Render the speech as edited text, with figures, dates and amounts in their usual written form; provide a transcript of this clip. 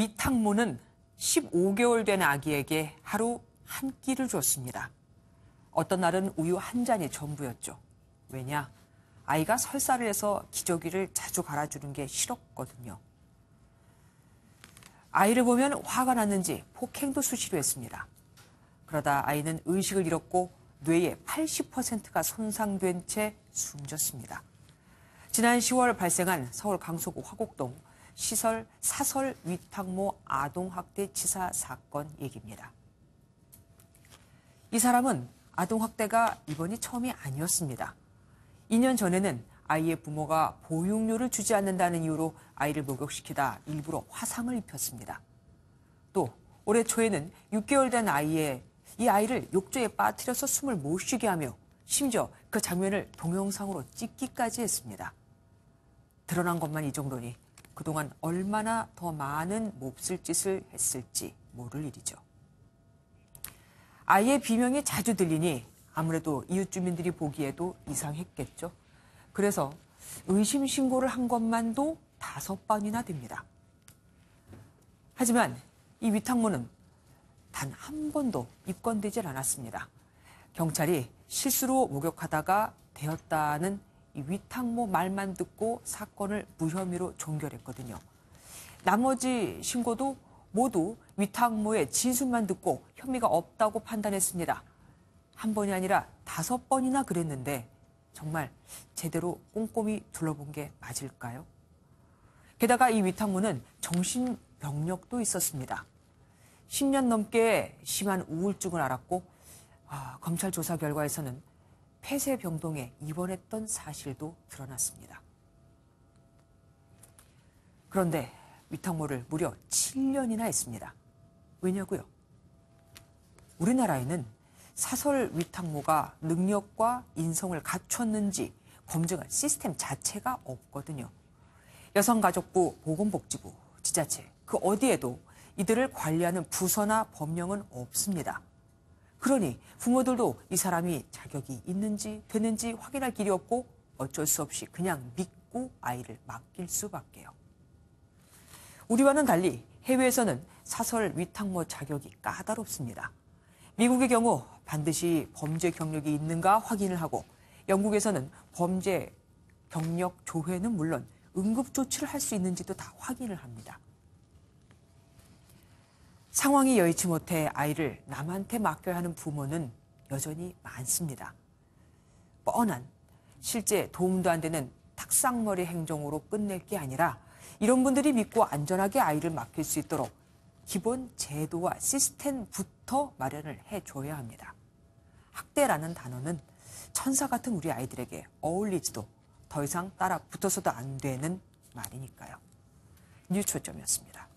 위탁모는 15개월 된 아기에게 하루 한 끼를 줬습니다. 어떤 날은 우유 한 잔이 전부였죠. 왜냐? 아이가 설사를 해서 기저귀를 자주 갈아주는 게 싫었거든요. 아이를 보면 화가 났는지 폭행도 수시로 했습니다. 그러다 아이는 의식을 잃었고 뇌의 80%가 손상된 채 숨졌습니다. 지난 10월 발생한 서울 강서구 화곡동 시설 사설 위탁모 아동학대치사 사건 얘기입니다. 이 사람은 아동학대가 이번이 처음이 아니었습니다. 2년 전에는 아이의 부모가 보육료를 주지 않는다는 이유로 아이를 목욕시키다 일부러 화상을 입혔습니다. 또 올해 초에는 6개월 된 이 아이를 욕조에 빠뜨려서 숨을 못 쉬게 하며 심지어 그 장면을 동영상으로 찍기까지 했습니다. 드러난 것만 이 정도니 그동안 얼마나 더 많은 몹쓸 짓을 했을지 모를 일이죠. 아이의 비명이 자주 들리니 아무래도 이웃 주민들이 보기에도 이상했겠죠. 그래서 의심 신고를 한 것만도 5번이나 됩니다. 하지만 이 위탁모는 단 한 번도 입건되질 않았습니다. 경찰이 실수로 목욕하다가 되었다는 이 위탁모 말만 듣고 사건을 무혐의로 종결했거든요. 나머지 신고도 모두 위탁모의 진술만 듣고 혐의가 없다고 판단했습니다. 한 번이 아니라 5번이나 그랬는데 정말 제대로 꼼꼼히 둘러본 게 맞을까요? 게다가 이 위탁모는 정신병력도 있었습니다. 10년 넘게 심한 우울증을 앓았고 검찰 조사 결과에서는 폐쇄병동에 입원했던 사실도 드러났습니다. 그런데 위탁모를 무려 7년이나 했습니다. 왜냐고요? 우리나라에는 사설 위탁모가 능력과 인성을 갖췄는지 검증할 시스템 자체가 없거든요. 여성가족부, 보건복지부, 지자체, 그 어디에도 이들을 관리하는 부서나 법령은 없습니다. 그러니 부모들도 이 사람이 자격이 있는지 되는지 확인할 길이 없고 어쩔 수 없이 그냥 믿고 아이를 맡길 수밖에요. 우리와는 달리 해외에서는 사설 위탁모 자격이 까다롭습니다. 미국의 경우 반드시 범죄 경력이 있는가 확인을 하고 영국에서는 범죄 경력 조회는 물론 응급조치를 할 수 있는지도 다 확인을 합니다. 상황이 여의치 못해 아이를 남한테 맡겨야 하는 부모는 여전히 많습니다. 뻔한, 실제 도움도 안 되는 탁상머리 행정으로 끝낼 게 아니라 이런 분들이 믿고 안전하게 아이를 맡길 수 있도록 기본 제도와 시스템부터 마련을 해줘야 합니다. 학대라는 단어는 천사 같은 우리 아이들에게 어울리지도 더 이상 따라 붙어서도 안 되는 말이니까요. 뉴초점이었습니다.